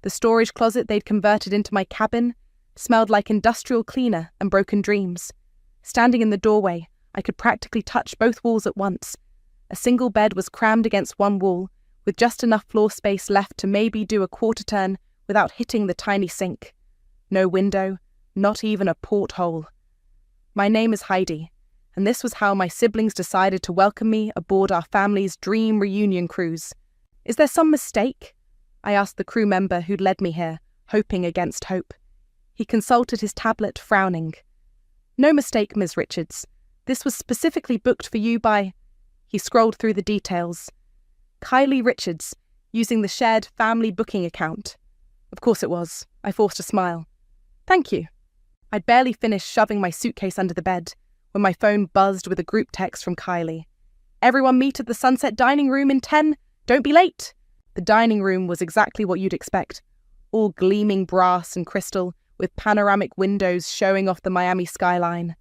The storage closet they'd converted into my cabin smelled like industrial cleaner and broken dreams. Standing in the doorway, I could practically touch both walls at once. A single bed was crammed against one wall, with just enough floor space left to maybe do a quarter turn without hitting the tiny sink. No window, not even a porthole. My name is Heidi, and this was how my siblings decided to welcome me aboard our family's dream reunion cruise. Is there some mistake? I asked the crew member who'd led me here, hoping against hope. He consulted his tablet, frowning. No mistake, Ms. Richards. This was specifically booked for you by... He scrolled through the details. Kylie Richards, using the shared family booking account. Of course it was. I forced a smile. Thank you. I'd barely finished shoving my suitcase under the bed when my phone buzzed with a group text from Kylie. Everyone meet at the Sunset Dining Room in 10. Don't be late. The dining room was exactly what you'd expect. All gleaming brass and crystal, with panoramic windows showing off the Miami skyline.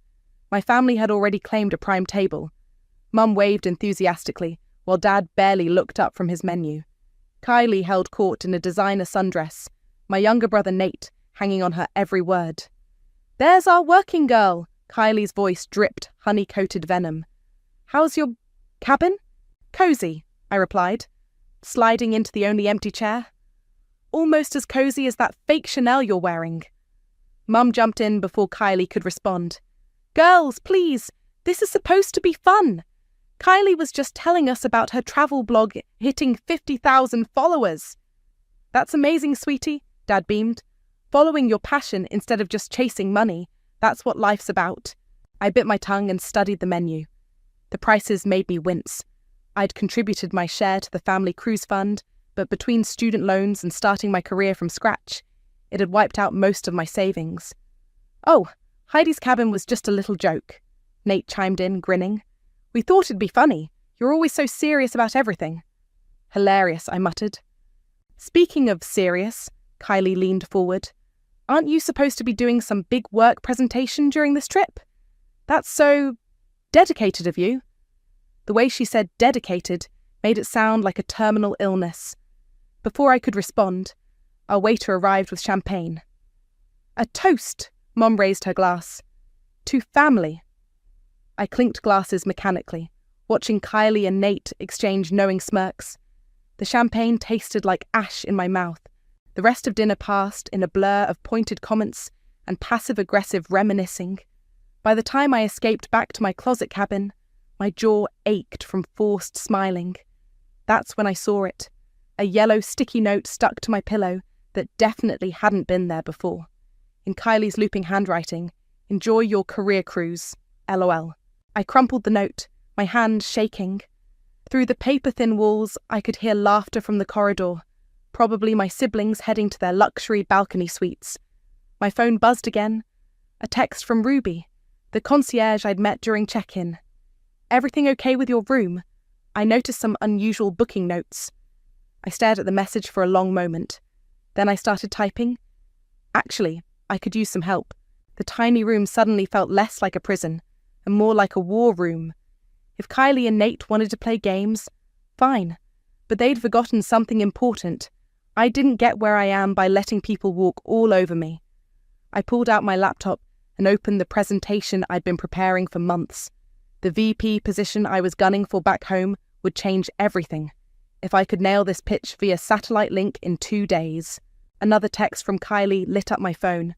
My family had already claimed a prime table. Mum waved enthusiastically, while Dad barely looked up from his menu. Kylie held court in a designer sundress, my younger brother Nate hanging on her every word. There's our working girl, Kylie's voice dripped honey-coated venom. How's your cabin? Cozy, I replied, sliding into the only empty chair. Almost as cozy as that fake Chanel you're wearing. Mum jumped in before Kylie could respond. Girls, please, this is supposed to be fun. Kylie was just telling us about her travel blog hitting 50,000 followers. That's amazing, sweetie, Dad beamed. Following your passion instead of just chasing money, that's what life's about. I bit my tongue and studied the menu. The prices made me wince. I'd contributed my share to the family cruise fund, but between student loans and starting my career from scratch, it had wiped out most of my savings. Oh, Heidi's cabin was just a little joke, Nate chimed in, grinning. We thought it'd be funny. You're always so serious about everything. Hilarious, I muttered. Speaking of serious, Kylie leaned forward. Aren't you supposed to be doing some big work presentation during this trip? That's so dedicated of you. The way she said dedicated made it sound like a terminal illness. Before I could respond, our waiter arrived with champagne. A toast, Mom raised her glass. To family. I clinked glasses mechanically, watching Kylie and Nate exchange knowing smirks. The champagne tasted like ash in my mouth. The rest of dinner passed in a blur of pointed comments and passive-aggressive reminiscing. By the time I escaped back to my closet cabin, my jaw ached from forced smiling. That's when I saw it, a yellow sticky note stuck to my pillow that definitely hadn't been there before. In Kylie's looping handwriting, enjoy your career cruise, LOL. I crumpled the note, my hand shaking. Through the paper-thin walls, I could hear laughter from the corridor, probably my siblings heading to their luxury balcony suites. My phone buzzed again. A text from Ruby, the concierge I'd met during check-in. Everything okay with your room? I noticed some unusual booking notes. I stared at the message for a long moment. Then I started typing. Actually, I could use some help. The tiny room suddenly felt less like a prison, and more like a war room. If Kylie and Nate wanted to play games, fine. But they'd forgotten something important. I didn't get where I am by letting people walk all over me. I pulled out my laptop and opened the presentation I'd been preparing for months. The VP position I was gunning for back home would change everything. If I could nail this pitch via satellite link in 2 days. Another text from Kylie lit up my phone.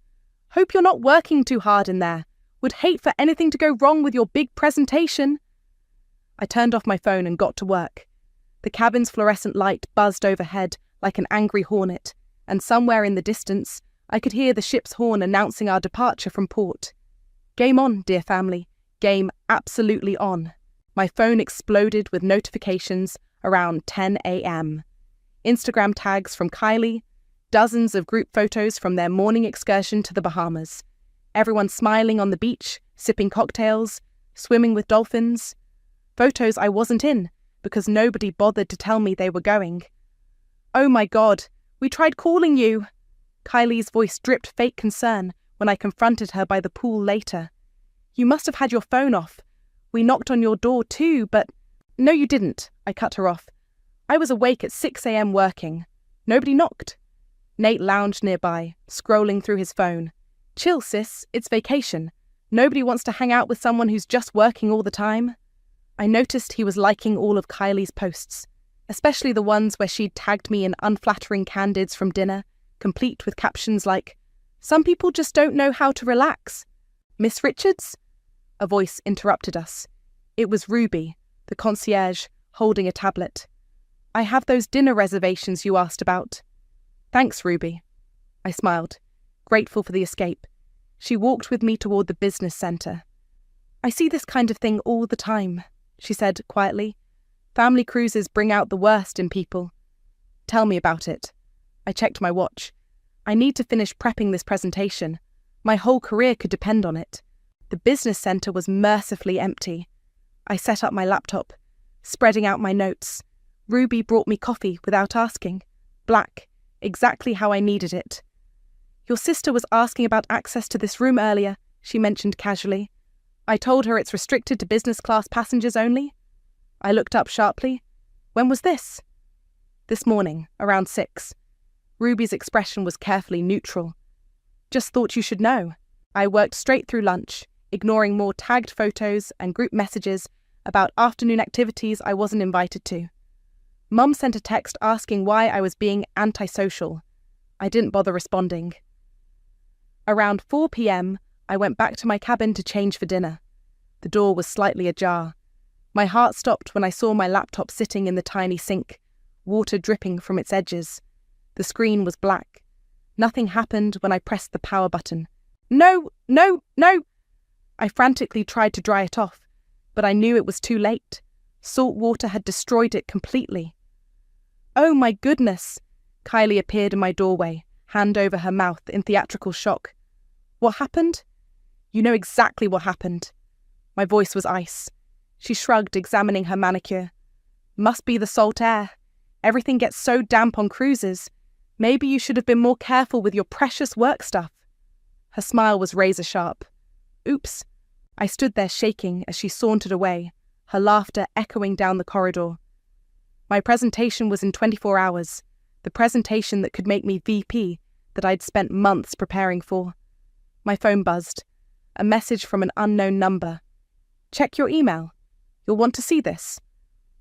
Hope you're not working too hard in there. Would hate for anything to go wrong with your big presentation. I turned off my phone and got to work. The cabin's fluorescent light buzzed overhead like an angry hornet, and somewhere in the distance, I could hear the ship's horn announcing our departure from port. Game on, dear family. Game absolutely on. My phone exploded with notifications around 10 a.m. Instagram tags from Kylie, dozens of group photos from their morning excursion to the Bahamas. Everyone smiling on the beach, sipping cocktails, swimming with dolphins. Photos I wasn't in, because nobody bothered to tell me they were going. Oh my God, we tried calling you. Kylie's voice dripped fake concern when I confronted her by the pool later. You must have had your phone off. We knocked on your door too, but... No, you didn't, I cut her off. I was awake at 6 a.m. working. Nobody knocked. Nate lounged nearby, scrolling through his phone. Chill, sis, it's vacation. Nobody wants to hang out with someone who's just working all the time. I noticed he was liking all of Kylie's posts, especially the ones where she'd tagged me in unflattering candids from dinner, complete with captions like, "Some people just don't know how to relax." "Miss Richards?" A voice interrupted us. It was Ruby, the concierge, holding a tablet. "I have those dinner reservations you asked about." "Thanks, Ruby." I smiled, grateful for the escape. She walked with me toward the business center. "I see this kind of thing all the time," she said quietly. "Family cruises bring out the worst in people." "Tell me about it." I checked my watch. I need to finish prepping this presentation. My whole career could depend on it. The business center was mercifully empty. I set up my laptop, spreading out my notes. Ruby brought me coffee without asking. Black, exactly how I needed it. "Your sister was asking about access to this room earlier," she mentioned casually. "I told her it's restricted to business class passengers only." I looked up sharply. "When was this?" "This morning, around 6. Ruby's expression was carefully neutral. "Just thought you should know." I worked straight through lunch, ignoring more tagged photos and group messages about afternoon activities I wasn't invited to. Mum sent a text asking why I was being antisocial. I didn't bother responding. Around 4 p.m, I went back to my cabin to change for dinner. The door was slightly ajar. My heart stopped when I saw my laptop sitting in the tiny sink, water dripping from its edges. The screen was black. Nothing happened when I pressed the power button. "No, no, no!" I frantically tried to dry it off, but I knew it was too late. Salt water had destroyed it completely. "Oh my goodness!" Kylie appeared in my doorway, hand over her mouth in theatrical shock. "What happened?" "You know exactly what happened." My voice was ice. She shrugged, examining her manicure. "Must be the salt air. Everything gets so damp on cruises. Maybe you should have been more careful with your precious work stuff." Her smile was razor-sharp. "Oops." I stood there shaking as she sauntered away, her laughter echoing down the corridor. My presentation was in 24 hours, the presentation that could make me VP that I'd spent months preparing for. My phone buzzed. A message from an unknown number. "Check your email. You'll want to see this."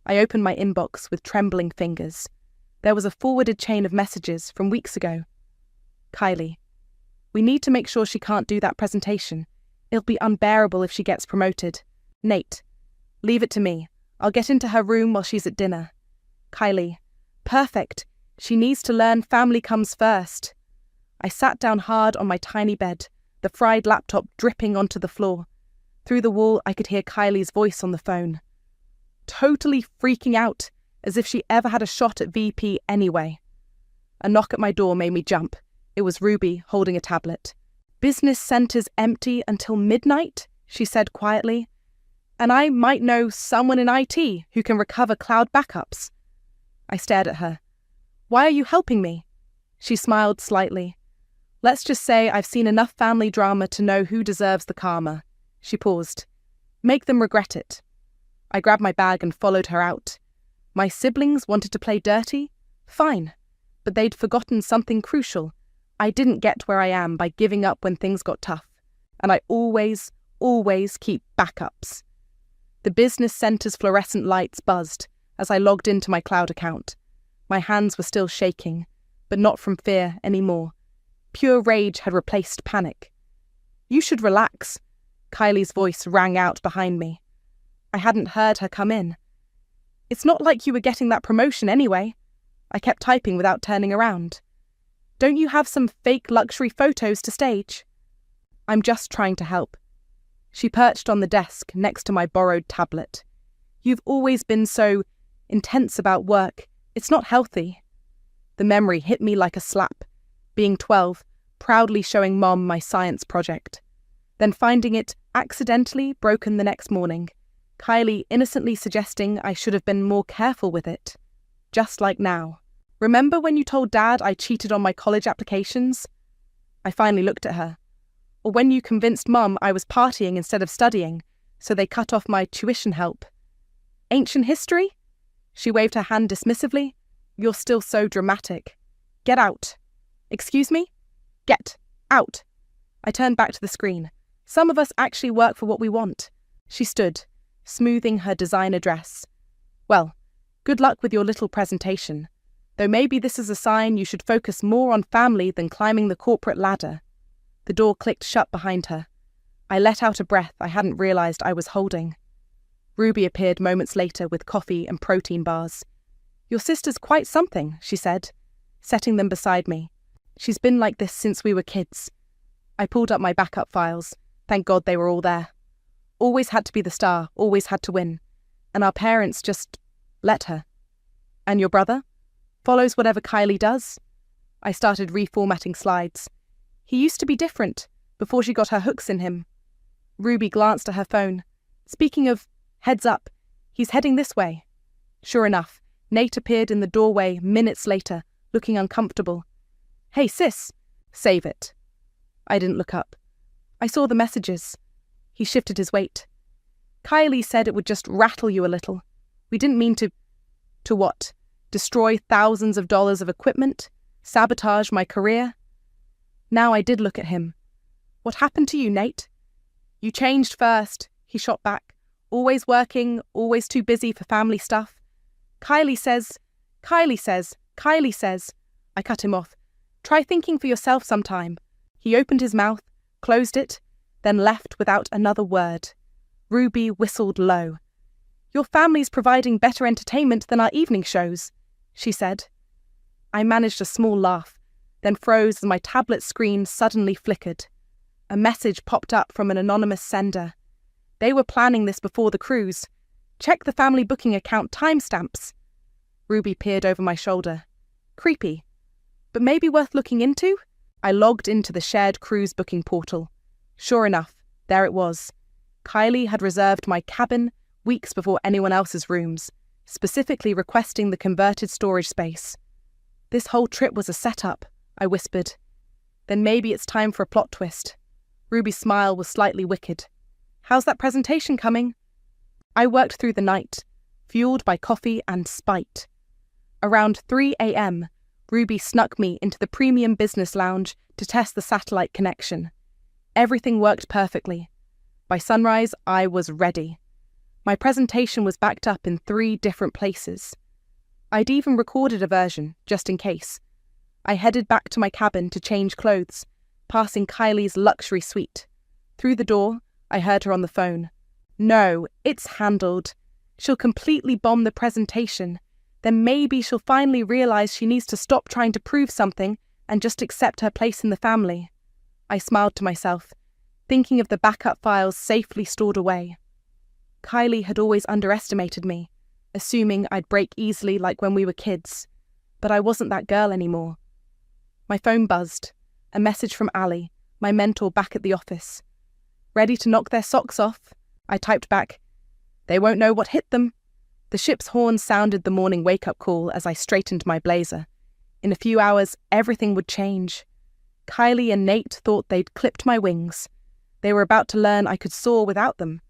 I opened my inbox with trembling fingers. There was a forwarded chain of messages from weeks ago. "Kylie, we need to make sure she can't do that presentation. It'll be unbearable if she gets promoted. Nate, leave it to me. I'll get into her room while she's at dinner. Kylie, perfect. She needs to learn family comes first." I sat down hard on my tiny bed, the fried laptop dripping onto the floor. Through the wall, I could hear Kylie's voice on the phone. Totally freaking out, as if she ever had a shot at VP anyway. A knock at my door made me jump. It was Ruby, holding a tablet. "Business center's empty until midnight," she said quietly. "And I might know someone in IT who can recover cloud backups." I stared at her. "Why are you helping me?" She smiled slightly. "Let's just say I've seen enough family drama to know who deserves the karma." She paused. "Make them regret it." I grabbed my bag and followed her out. My siblings wanted to play dirty? Fine. But they'd forgotten something crucial. I didn't get where I am by giving up when things got tough. And I always keep backups. The business center's fluorescent lights buzzed as I logged into my cloud account. My hands were still shaking, but not from fear anymore. Pure rage had replaced panic. "You should relax." Kylie's voice rang out behind me. I hadn't heard her come in. "It's not like you were getting that promotion anyway." I kept typing without turning around. "Don't you have some fake luxury photos to stage?" "I'm just trying to help." She perched on the desk next to my borrowed tablet. "You've always been so intense about work. It's not healthy." The memory hit me like a slap. Being 12, proudly showing Mom my science project. Then finding it accidentally broken the next morning. Kylie innocently suggesting I should have been more careful with it. Just like now. "Remember when you told Dad I cheated on my college applications?" I finally looked at her. "Or when you convinced Mum I was partying instead of studying, so they cut off my tuition help?" "Ancient history?" She waved her hand dismissively. "You're still so dramatic. Get out." Excuse me? Get out. I turned back to the screen. Some of us actually work for what we want. She stood, smoothing her designer dress. Well, good luck with your little presentation. Though maybe this is a sign you should focus more on family than climbing the corporate ladder. The door clicked shut behind her. I let out a breath I hadn't realized I was holding. Ruby appeared moments later with coffee and protein bars. Your sister's quite something, she said, setting them beside me. She's been like this since we were kids. I pulled up my backup files. Thank God they were all there. Always had to be the star, always had to win. And our parents just let her. And your brother? Follows whatever Kylie does? I started reformatting slides. He used to be different, before she got her hooks in him. Ruby glanced at her phone. Speaking of heads up, he's heading this way. Sure enough, Nate appeared in the doorway minutes later, looking uncomfortable. Hey sis, save it. I didn't look up. I saw the messages. He shifted his weight. Kylie said it would just rattle you a little. We didn't mean to... To what? Destroy thousands of dollars of equipment? Sabotage my career? Now I did look at him. What happened to you, Nate? You changed first, he shot back. Always working, always too busy for family stuff. Kylie says. I cut him off. Try thinking for yourself sometime. He opened his mouth, closed it, then left without another word. Ruby whistled low. Your family's providing better entertainment than our evening shows, she said. I managed a small laugh, then froze as my tablet screen suddenly flickered. A message popped up from an anonymous sender. They were planning this before the cruise. Check the family booking account timestamps. Ruby peered over my shoulder. Creepy. But maybe worth looking into? I logged into the shared cruise booking portal. Sure enough, there it was. Kylie had reserved my cabin weeks before anyone else's rooms, specifically requesting the converted storage space. This whole trip was a setup, I whispered. Then maybe it's time for a plot twist. Ruby's smile was slightly wicked. How's that presentation coming? I worked through the night, fueled by coffee and spite. Around 3 a.m., Ruby snuck me into the premium business lounge to test the satellite connection. Everything worked perfectly. By sunrise, I was ready. My presentation was backed up in 3 different places. I'd even recorded a version, just in case. I headed back to my cabin to change clothes, passing Kylie's luxury suite. Through the door, I heard her on the phone. No, it's handled. She'll completely bomb the presentation. Then maybe she'll finally realize she needs to stop trying to prove something and just accept her place in the family. I smiled to myself, thinking of the backup files safely stored away. Kylie had always underestimated me, assuming I'd break easily like when we were kids. But I wasn't that girl anymore. My phone buzzed. A message from Ali, my mentor back at the office. Ready to knock their socks off? I typed back, They won't know what hit them. The ship's horn sounded the morning wake-up call as I straightened my blazer. In a few hours, everything would change. Kylie and Nate thought they'd clipped my wings. They were about to learn I could soar without them.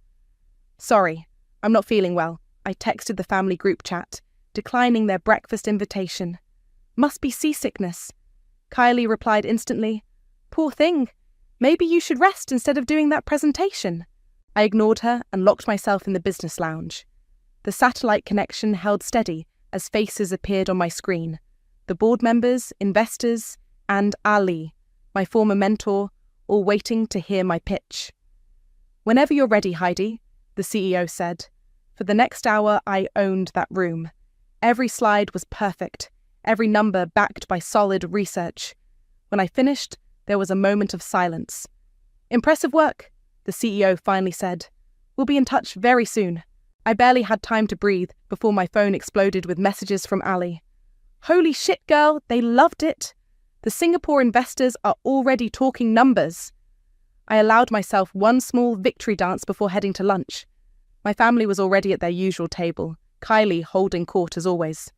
Sorry, I'm not feeling well, I texted the family group chat, declining their breakfast invitation. Must be seasickness. Kylie replied instantly, Poor thing. Maybe you should rest instead of doing that presentation. I ignored her and locked myself in the business lounge. The satellite connection held steady as faces appeared on my screen. The board members, investors, and Ali, my former mentor, all waiting to hear my pitch. Whenever you're ready, Heidi, the CEO said. For the next hour, I owned that room. Every slide was perfect, every number backed by solid research. When I finished, there was a moment of silence. Impressive work, the CEO finally said. We'll be in touch very soon. I barely had time to breathe before my phone exploded with messages from Ali. Holy shit, girl, they loved it. The Singapore investors are already talking numbers. I allowed myself one small victory dance before heading to lunch. My family was already at their usual table, Kylie holding court as always.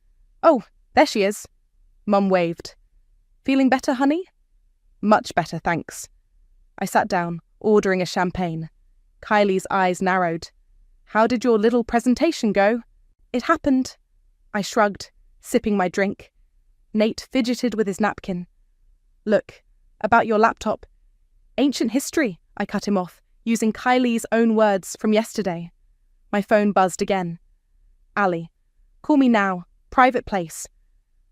Oh, there she is. Mum waved. Feeling better, honey? Much better, thanks. I sat down, ordering a champagne. Kylie's eyes narrowed. How did your little presentation go? It happened. I shrugged, sipping my drink. Nate fidgeted with his napkin. Look, about your laptop. Ancient history, I cut him off, using Kylie's own words from yesterday. My phone buzzed again. Ali, call me now. Private place.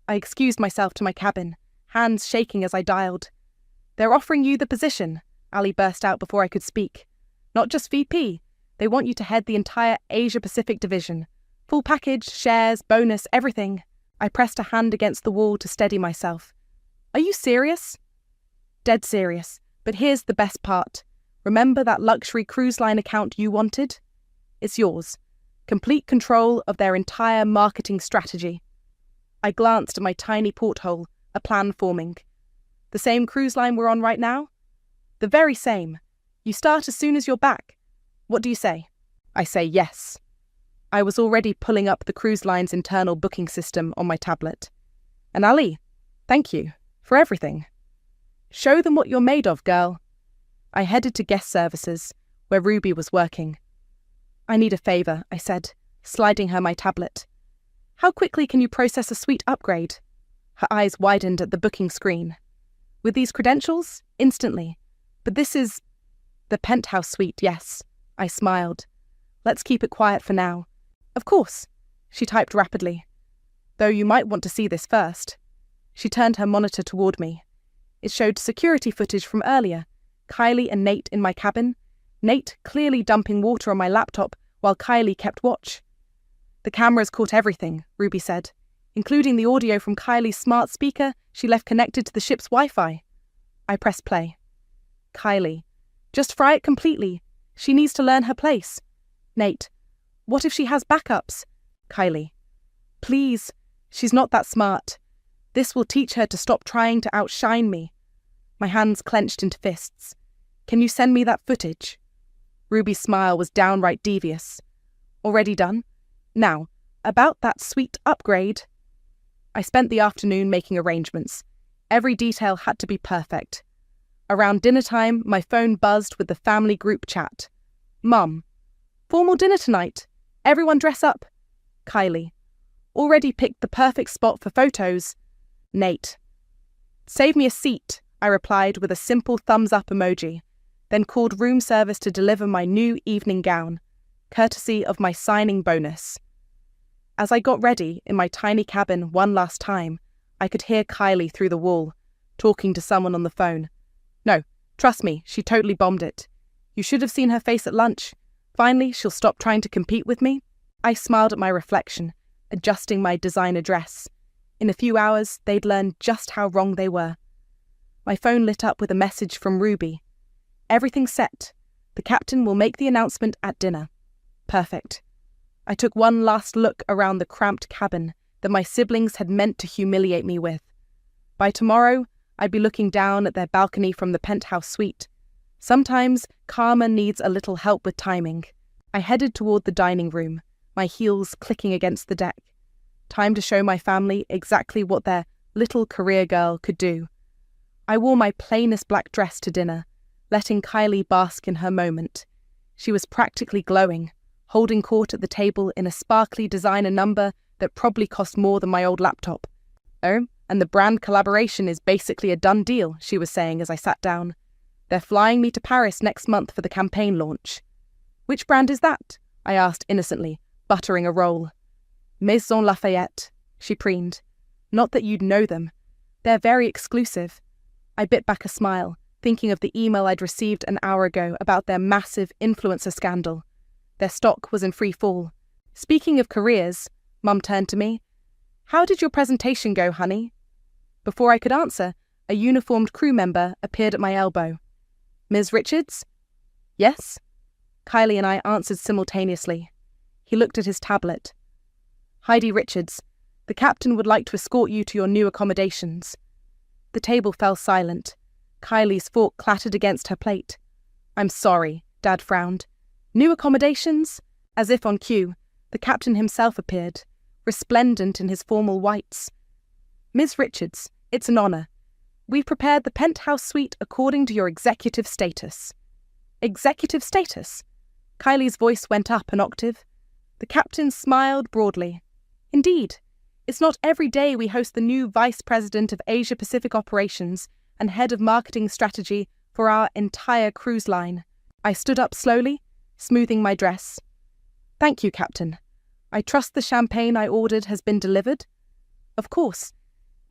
I excused myself to my cabin, hands shaking as I dialed. They're offering you the position, Ali burst out before I could speak. Not just VP. They want you to head the entire Asia-Pacific division. Full package, shares, bonus, everything. I pressed a hand against the wall to steady myself. Are you serious? Dead serious. But here's the best part. Remember that luxury cruise line account you wanted? It's yours. Complete control of their entire marketing strategy. I glanced at my tiny porthole, a plan forming. The same cruise line we're on right now? The very same. You start as soon as you're back. What do you say? I say yes. I was already pulling up the cruise line's internal booking system on my tablet. And Ali, thank you for everything. Show them what you're made of, girl. I headed to guest services, where Ruby was working. I need a favour, I said, sliding her my tablet. How quickly can you process a suite upgrade? Her eyes widened at the booking screen. With these credentials? Instantly. But this is... the Penthouse suite, yes. I smiled. Let's keep it quiet for now. Of course, she typed rapidly. Though you might want to see this first. She turned her monitor toward me. It showed security footage from earlier. Kylie and Nate in my cabin. Nate clearly dumping water on my laptop while Kylie kept watch. The cameras caught everything, Ruby said, including the audio from Kylie's smart speaker she left connected to the ship's Wi-Fi. I pressed play. Kylie, just fry it completely. She needs to learn her place. Nate, what if she has backups? Kylie, please, she's not that smart. This will teach her to stop trying to outshine me. My hands clenched into fists. Can you send me that footage? Ruby's smile was downright devious. Already done? Now, about that suite upgrade. I spent the afternoon making arrangements. Every detail had to be perfect. Around dinner time, my phone buzzed with the family group chat. Mum, formal dinner tonight. Everyone dress up. Kylie, already picked the perfect spot for photos. Nate, save me a seat, I replied with a simple thumbs-up emoji, then called room service to deliver my new evening gown, courtesy of my signing bonus. As I got ready in my tiny cabin one last time, I could hear Kylie through the wall, talking to someone on the phone. No, trust me, she totally bombed it. You should have seen her face at lunch. Finally, she'll stop trying to compete with me. I smiled at my reflection, adjusting my designer dress. In a few hours, they'd learn just how wrong they were. My phone lit up with a message from Ruby. Everything's set. The captain will make the announcement at dinner. Perfect. I took one last look around the cramped cabin that my siblings had meant to humiliate me with. By tomorrow, I'd be looking down at their balcony from the penthouse suite. Sometimes, Karma needs a little help with timing. I headed toward the dining room, my heels clicking against the deck. Time to show my family exactly what their little career girl could do. I wore my plainest black dress to dinner, letting Kylie bask in her moment. She was practically glowing, holding court at the table in a sparkly designer number that probably cost more than my old laptop. Oh, and the brand collaboration is basically a done deal, she was saying as I sat down. They're flying me to Paris next month for the campaign launch. Which brand is that? I asked innocently, buttering a roll. Maison Lafayette, she preened. Not that you'd know them. They're very exclusive. I bit back a smile, thinking of the email I'd received an hour ago about their massive influencer scandal. Their stock was in free fall. Speaking of careers, Mum turned to me. How did your presentation go, honey? Before I could answer, a uniformed crew member appeared at my elbow. Ms. Richards? Yes? Kylie and I answered simultaneously. He looked at his tablet. Heidi Richards, the captain would like to escort you to your new accommodations. The table fell silent. Kylie's fork clattered against her plate. I'm sorry, Dad frowned. New accommodations? As if on cue, the captain himself appeared, resplendent in his formal whites. Ms. Richards, it's an honour. We've prepared the penthouse suite according to your executive status. Executive status? Kylie's voice went up an octave. The captain smiled broadly. Indeed, it's not every day we host the new Vice President of Asia-Pacific Operations and head of marketing strategy for our entire cruise line. I stood up slowly, smoothing my dress. Thank you, Captain. I trust the champagne I ordered has been delivered? Of course.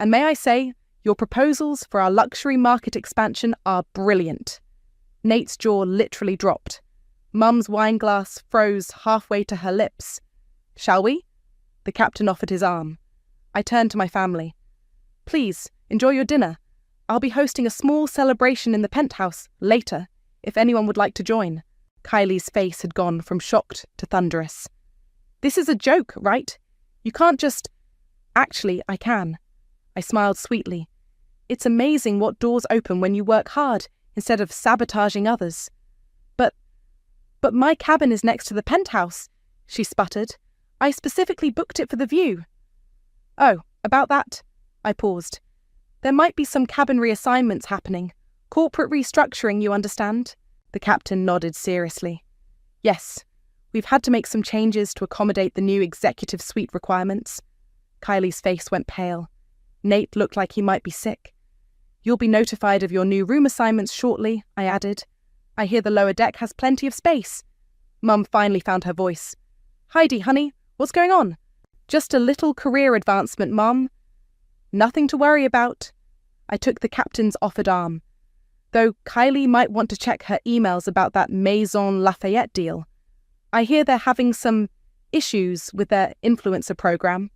And may I say, your proposals for our luxury market expansion are brilliant. Nate's jaw literally dropped. Mum's wine glass froze halfway to her lips. Shall we? The captain offered his arm. I turned to my family. Please, enjoy your dinner. I'll be hosting a small celebration in the Penthouse later, if anyone would like to join. Kylie's face had gone from shocked to thunderous. This is a joke, right? You can't just... Actually, I can. I smiled sweetly. It's amazing what doors open when you work hard instead of sabotaging others. But my cabin is next to the Penthouse, she sputtered. I specifically booked it for the view. Oh, about that? I paused. There might be some cabin reassignments happening. Corporate restructuring, you understand? The captain nodded seriously. Yes, we've had to make some changes to accommodate the new executive suite requirements. Kylie's face went pale. Nate looked like he might be sick. You'll be notified of your new room assignments shortly, I added. I hear the lower deck has plenty of space. Mum finally found her voice. Heidi, honey, what's going on? Just a little career advancement, Mum. Nothing to worry about. I took the captain's offered arm. Though Kylie might want to check her emails about that Maison Lafayette deal. I hear they're having some issues with their influencer program.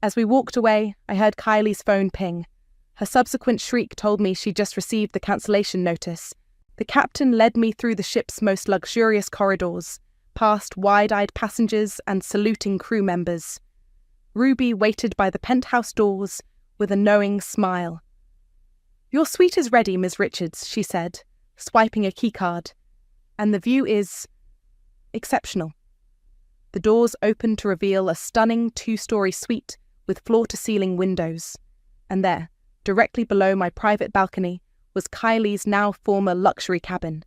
As we walked away, I heard Kylie's phone ping. Her subsequent shriek told me she'd just received the cancellation notice. The captain led me through the ship's most luxurious corridors, past wide-eyed passengers and saluting crew members. Ruby waited by the penthouse doors with a knowing smile. Your suite is ready, Ms. Richards, she said, swiping a keycard. And the view is... exceptional. The doors opened to reveal a stunning 2-story suite with floor-to-ceiling windows. And there, directly below my private balcony, was Kylie's now former luxury cabin.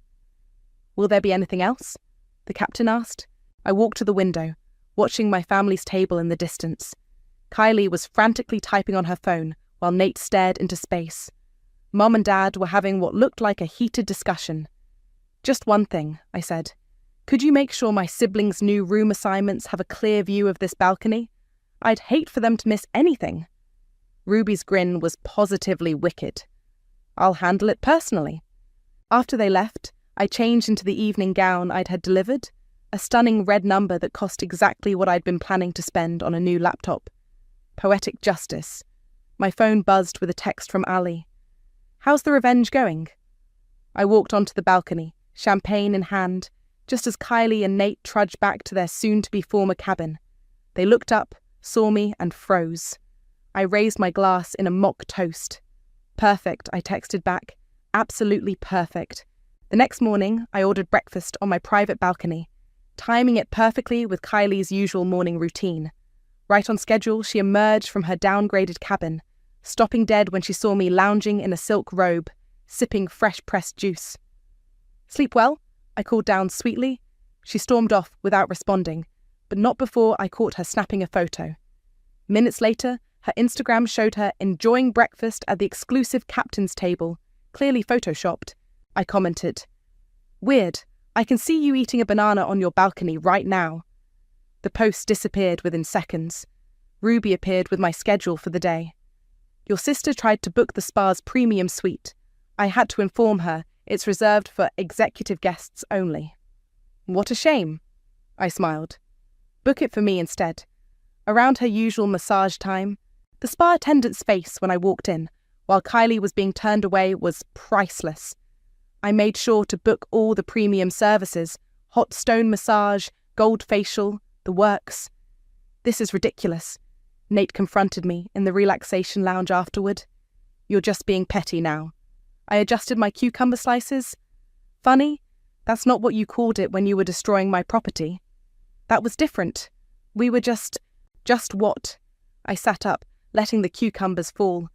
Will there be anything else? The captain asked. I walked to the window, watching my family's table in the distance. Kylie was frantically typing on her phone while Nate stared into space. Mum and Dad were having what looked like a heated discussion. Just one thing, I said. Could you make sure my siblings' new room assignments have a clear view of this balcony? I'd hate for them to miss anything. Ruby's grin was positively wicked. I'll handle it personally. After they left, I changed into the evening gown I'd had delivered, a stunning red number that cost exactly what I'd been planning to spend on a new laptop. Poetic justice. My phone buzzed with a text from Ali. How's the Revenge going? I walked onto the balcony, champagne in hand, just as Kylie and Nate trudged back to their soon-to-be former cabin. They looked up, saw me, and froze. I raised my glass in a mock toast. Perfect, I texted back. Absolutely perfect. The next morning, I ordered breakfast on my private balcony, timing it perfectly with Kylie's usual morning routine. Right on schedule, she emerged from her downgraded cabin, stopping dead when she saw me lounging in a silk robe, sipping fresh-pressed juice. Sleep well? I called down sweetly. She stormed off without responding, but not before I caught her snapping a photo. Minutes later, her Instagram showed her enjoying breakfast at the exclusive captain's table, clearly photoshopped. I commented, Weird, I can see you eating a banana on your balcony right now. The post disappeared within seconds. Ruby appeared with my schedule for the day. Your sister tried to book the spa's premium suite. I had to inform her it's reserved for executive guests only. What a shame, I smiled. Book it for me instead. Around her usual massage time, the spa attendant's face when I walked in, while Kylie was being turned away, was priceless. I made sure to book all the premium services, hot stone massage, gold facial, the works. This is ridiculous. Nate confronted me in the relaxation lounge afterward. You're just being petty now. I adjusted my cucumber slices. Funny, that's not what you called it when you were destroying my property. That was different. We were just what? I sat up, letting the cucumbers fall.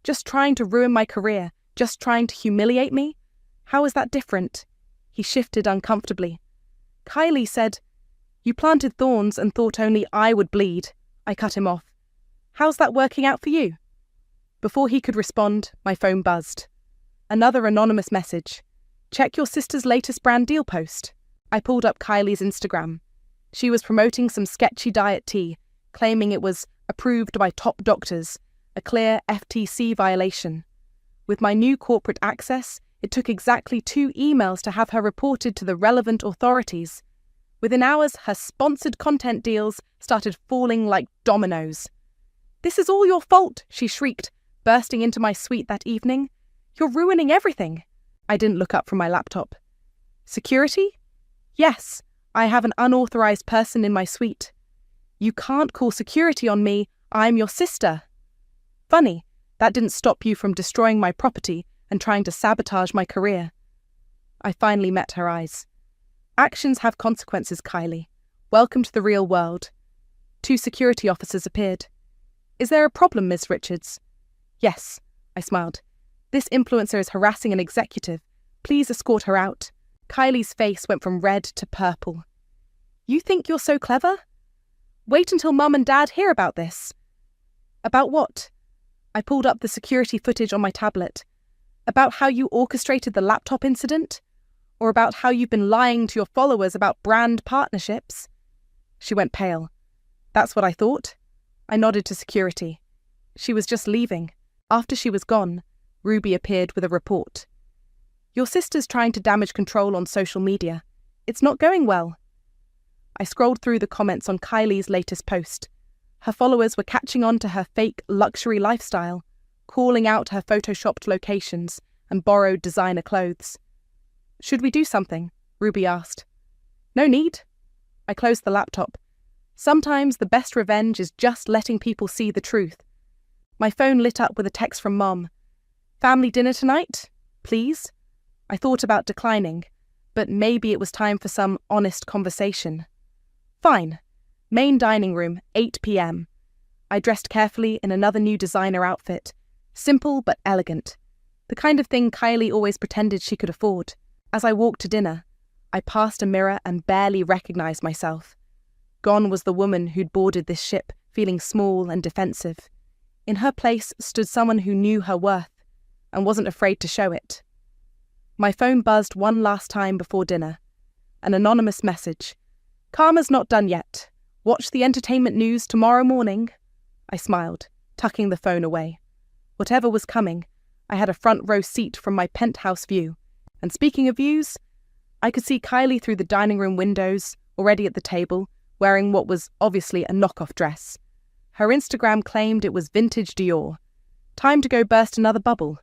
Just trying to ruin my career, just trying to humiliate me? How is that different? He shifted uncomfortably. Kylie said, You planted thorns and thought only I would bleed. I cut him off. How's that working out for you? Before he could respond, my phone buzzed. Another anonymous message. Check your sister's latest brand deal post. I pulled up Kylie's Instagram. She was promoting some sketchy diet tea, claiming it was approved by top doctors, a clear FTC violation. With my new corporate access, it took exactly 2 emails to have her reported to the relevant authorities. Within hours, her sponsored content deals started falling like dominoes. "This is all your fault," she shrieked, bursting into my suite that evening. "You're ruining everything." I didn't look up from my laptop. "Security? Yes, I have an unauthorized person in my suite." "You can't call security on me. I'm your sister." "Funny, that didn't stop you from destroying my property and trying to sabotage my career." I finally met her eyes. "Actions have consequences, Kylie. Welcome to the real world." 2 security officers appeared. "Is there a problem, Ms. Richards?" "Yes," I smiled. "This influencer is harassing an executive. Please escort her out." Kylie's face went from red to purple. "You think you're so clever? Wait until Mum and Dad hear about this." "About what?" I pulled up the security footage on my tablet. "About how you orchestrated the laptop incident? Or about how you've been lying to your followers about brand partnerships?" She went pale. "That's what I thought." I nodded to security. She was just leaving. After she was gone, Ruby appeared with a report. "Your sister's trying to damage control on social media. It's not going well." I scrolled through the comments on Kylie's latest post. Her followers were catching on to her fake luxury lifestyle, calling out her photoshopped locations and borrowed designer clothes. "Should we do something?" Ruby asked. "No need." I closed the laptop. Sometimes the best revenge is just letting people see the truth. My phone lit up with a text from Mom. "Family dinner tonight? Please?" I thought about declining, but maybe it was time for some honest conversation. "Fine. Main dining room, 8 p.m. I dressed carefully in another new designer outfit. Simple but elegant. The kind of thing Kylie always pretended she could afford. As I walked to dinner, I passed a mirror and barely recognized myself. Gone was the woman who'd boarded this ship, feeling small and defensive. In her place stood someone who knew her worth and wasn't afraid to show it. My phone buzzed one last time before dinner. An anonymous message. "Karma's not done yet. Watch the entertainment news tomorrow morning." I smiled, tucking the phone away. Whatever was coming, I had a front row seat from my penthouse view. And speaking of views, I could see Kylie through the dining room windows, already at the table, wearing what was obviously a knockoff dress. Her Instagram claimed it was vintage Dior. Time to go burst another bubble.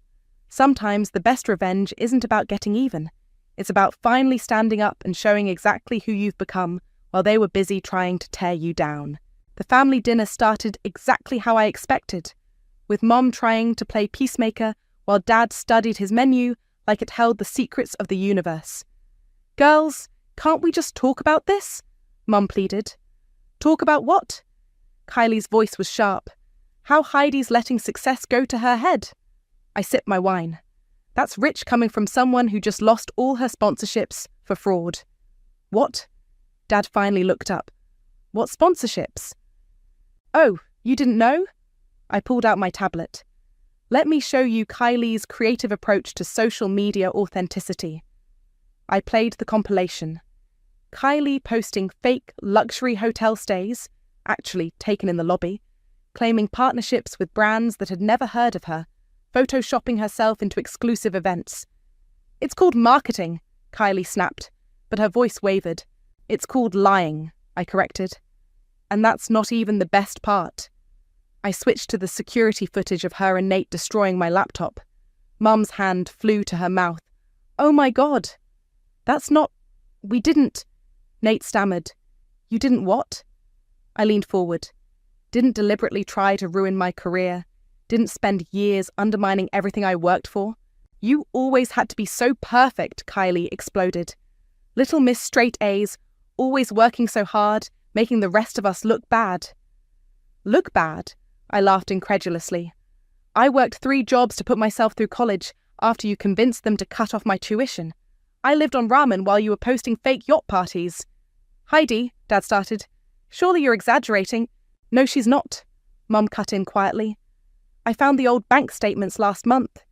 Sometimes the best revenge isn't about getting even. It's about finally standing up and showing exactly who you've become while they were busy trying to tear you down. The family dinner started exactly how I expected, with Mom trying to play peacemaker while Dad studied his menu like it held the secrets of the universe. "Girls, can't we just talk about this?" Mum pleaded. "Talk about what?" Kylie's voice was sharp. "How Heidi's letting success go to her head." I sipped my wine. That's rich coming from someone who just lost all her sponsorships for fraud. "What?" Dad finally looked up. "What sponsorships?" "Oh, you didn't know?" I pulled out my tablet. "Let me show you Kylie's creative approach to social media authenticity." I played the compilation. Kylie posting fake luxury hotel stays, actually taken in the lobby, claiming partnerships with brands that had never heard of her, photoshopping herself into exclusive events. "It's called marketing," Kylie snapped, but her voice wavered. "It's called lying," I corrected. "And that's not even the best part." I switched to the security footage of her and Nate destroying my laptop. Mum's hand flew to her mouth. "Oh my God! That's not... We didn't..." Nate stammered. "You didn't what?" I leaned forward. "Didn't deliberately try to ruin my career. Didn't spend years undermining everything I worked for. You always had to be so perfect," Kylie exploded. "Little Miss Straight A's, always working so hard, making the rest of us look bad." "Look bad?" I laughed incredulously. "I worked 3 jobs to put myself through college after you convinced them to cut off my tuition. I lived on ramen while you were posting fake yacht parties." "Heidi," Dad started. "Surely you're exaggerating." "No, she's not," Mum cut in quietly. I found the old bank statements last month.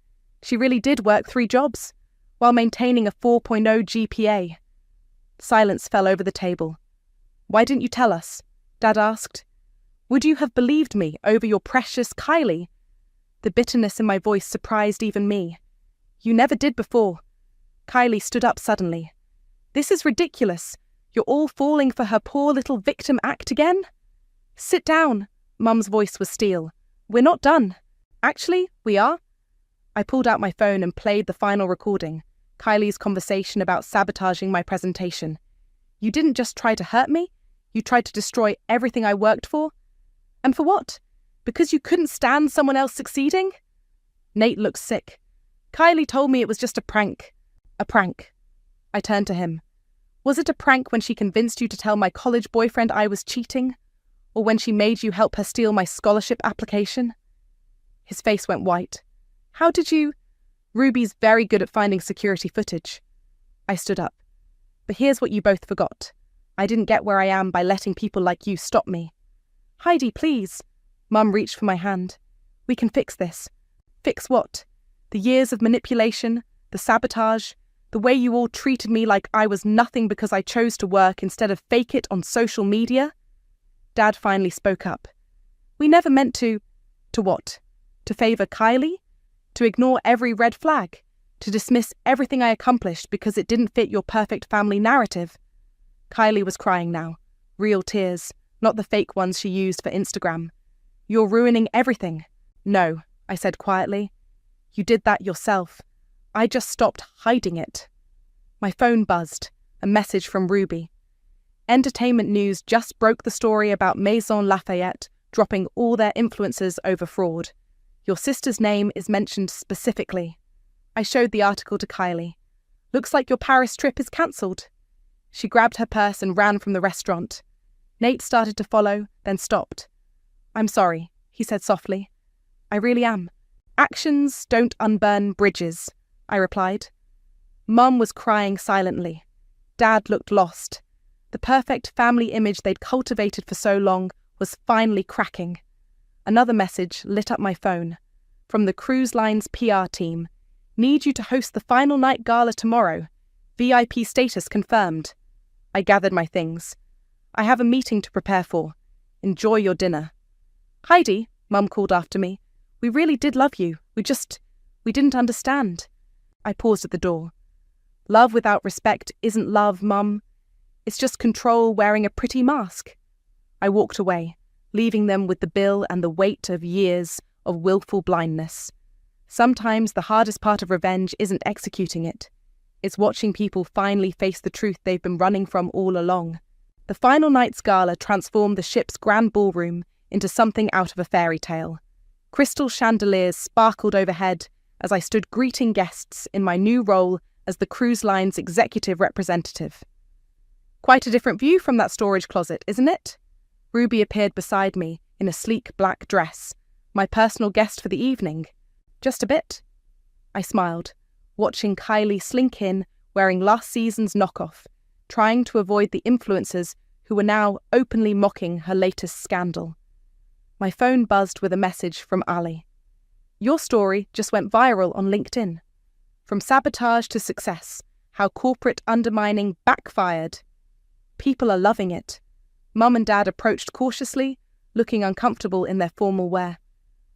She really did work 3 jobs, while maintaining a 4.0 GPA. Silence fell over the table. Why didn't you tell us? Dad asked. Would you have believed me over your precious Kylie? The bitterness in my voice surprised even me. You never did before. Kylie stood up suddenly. This is ridiculous. You're all falling for her poor little victim act again? Sit down. Mum's voice was steel. We're not done. Actually, we are. I pulled out my phone and played the final recording, Kylie's conversation about sabotaging my presentation. You didn't just try to hurt me, you tried to destroy everything I worked for. And for what? Because you couldn't stand someone else succeeding? Nate looked sick. Kylie told me it was just a prank. A prank. I turned to him. Was it a prank when she convinced you to tell my college boyfriend I was cheating? Or when she made you help her steal my scholarship application? His face went white. How did you? Ruby's very good at finding security footage. I stood up. But here's what you both forgot. I didn't get where I am by letting people like you stop me. Heidi, please. Mum reached for my hand. We can fix this. Fix what? The years of manipulation, the sabotage, the way you all treated me like I was nothing because I chose to work instead of fake it on social media? Dad finally spoke up. We never meant to... To what? To favour Kylie? To ignore every red flag? To dismiss everything I accomplished because it didn't fit your perfect family narrative? Kylie was crying now. Real tears, not the fake ones she used for Instagram. You're ruining everything. No, I said quietly. You did that yourself. I just stopped hiding it. My phone buzzed. A message from Ruby. Entertainment News just broke the story about Maison Lafayette dropping all their influencers over fraud. Your sister's name is mentioned specifically. I showed the article to Kylie. Looks like your Paris trip is cancelled. She grabbed her purse and ran from the restaurant. Nate started to follow, then stopped. I'm sorry, he said softly. I really am. Actions don't unburn bridges, I replied. Mum was crying silently. Dad looked lost. The perfect family image they'd cultivated for so long was finally cracking. Another message lit up my phone. From the cruise line's PR team. Need you to host the final night gala tomorrow. VIP status confirmed. I gathered my things. I have a meeting to prepare for. Enjoy your dinner. Heidi, Mum called after me. We really did love you. We didn't understand. I paused at the door. Love without respect isn't love, Mum. It's just control wearing a pretty mask. I walked away, leaving them with the bill and the weight of years of willful blindness. Sometimes the hardest part of revenge isn't executing it. It's watching people finally face the truth they've been running from all along. The final night's gala transformed the ship's grand ballroom into something out of a fairy tale. Crystal chandeliers sparkled overhead as I stood greeting guests in my new role as the cruise line's executive representative. Quite a different view from that storage closet, isn't it? Ruby appeared beside me in a sleek black dress, my personal guest for the evening. Just a bit. I smiled, watching Kylie slink in wearing last season's knockoff, trying to avoid the influencers who were now openly mocking her latest scandal. My phone buzzed with a message from Ali. Your story just went viral on LinkedIn. From sabotage to success, how corporate undermining backfired. People are loving it. Mum and Dad approached cautiously, looking uncomfortable in their formal wear.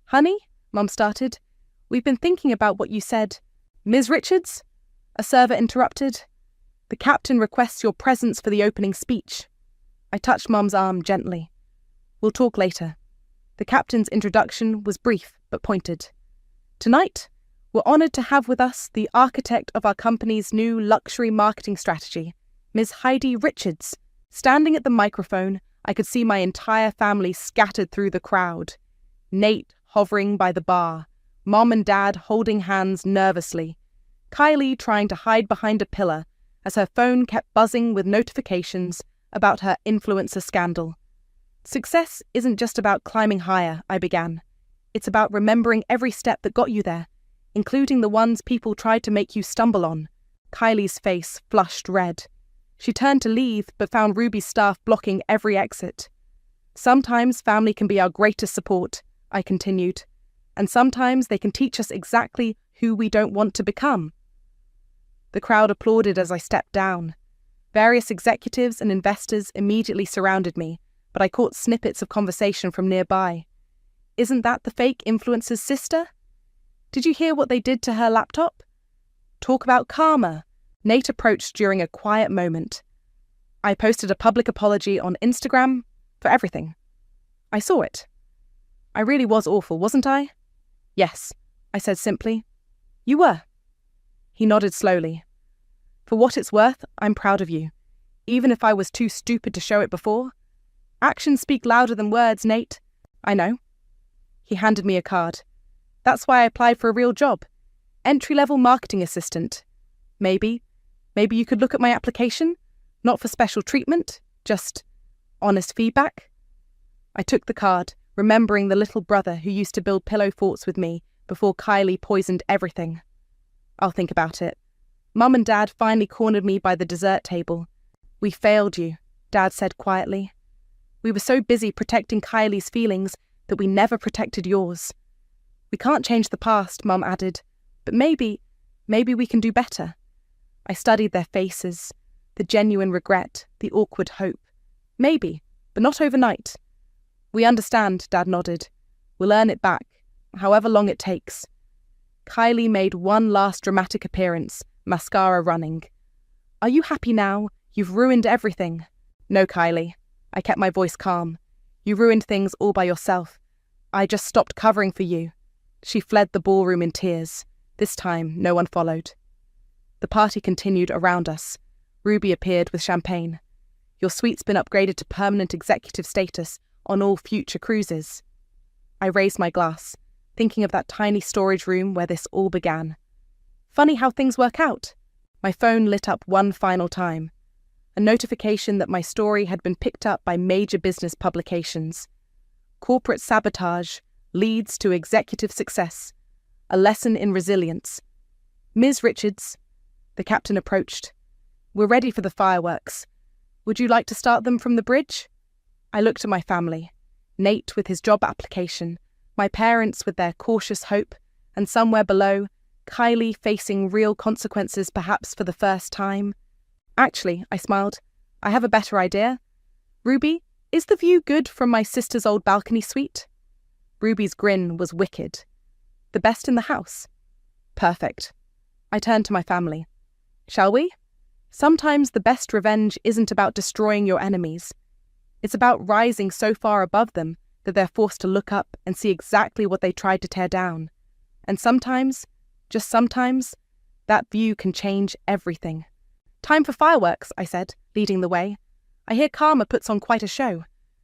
Honey, Mum started, we've been thinking about what you said. Ms. Richards? A server interrupted. The captain requests your presence for the opening speech. I touched Mum's arm gently. We'll talk later. The captain's introduction was brief but pointed. Tonight, we're honoured to have with us the architect of our company's new luxury marketing strategy, Ms. Heidi Richards. Standing at the microphone, I could see my entire family scattered through the crowd. Nate hovering by the bar, Mom and Dad holding hands nervously, Kylie trying to hide behind a pillar as her phone kept buzzing with notifications about her influencer scandal. Success isn't just about climbing higher, I began. It's about remembering every step that got you there, including the ones people tried to make you stumble on. Kylie's face flushed red. She turned to leave, but found Ruby's staff blocking every exit. Sometimes family can be our greatest support, I continued. And sometimes they can teach us exactly who we don't want to become. The crowd applauded as I stepped down. Various executives and investors immediately surrounded me, but I caught snippets of conversation from nearby. Isn't that the fake influencer's sister? Did you hear what they did to her laptop? Talk about karma. Nate approached during a quiet moment. I posted a public apology on Instagram for everything. I saw it. I really was awful, wasn't I? Yes, I said simply. You were. He nodded slowly. For what it's worth, I'm proud of you. Even if I was too stupid to show it before. Actions speak louder than words, Nate. I know. He handed me a card. That's why I applied for a real job. Entry-level marketing assistant. Maybe you could look at my application? Not for special treatment, just honest feedback. I took the card, remembering the little brother who used to build pillow forts with me before Kylie poisoned everything. I'll think about it. Mum and Dad finally cornered me by the dessert table. We failed you, Dad said quietly. We were so busy protecting Kylie's feelings that we never protected yours. We can't change the past, Mum added, but maybe we can do better. I studied their faces, the genuine regret, the awkward hope. Maybe, but not overnight. We understand, Dad nodded. We'll earn it back, however long it takes. Kylie made one last dramatic appearance, mascara running. Are you happy now? You've ruined everything. No, Kylie. I kept my voice calm. You ruined things all by yourself. I just stopped covering for you. She fled the ballroom in tears. This time, no one followed. The party continued around us. Ruby appeared with champagne. Your suite's been upgraded to permanent executive status on all future cruises. I raised my glass, thinking of that tiny storage room where this all began. Funny how things work out. My phone lit up one final time. A notification that my story had been picked up by major business publications. Corporate sabotage leads to executive success. A lesson in resilience. Ms. Richards, the captain approached. We're ready for the fireworks. Would you like to start them from the bridge? I looked at my family. Nate with his job application, my parents with their cautious hope, and somewhere below, Kylie facing real consequences perhaps for the first time. Actually, I smiled, I have a better idea. Ruby, is the view good from my sister's old balcony suite? Ruby's grin was wicked. The best in the house. Perfect. I turned to my family. Shall we? Sometimes the best revenge isn't about destroying your enemies. It's about rising so far above them that they're forced to look up and see exactly what they tried to tear down. And sometimes, just sometimes, that view can change everything. Time for fireworks, I said, leading the way. I hear Karma puts on quite a show.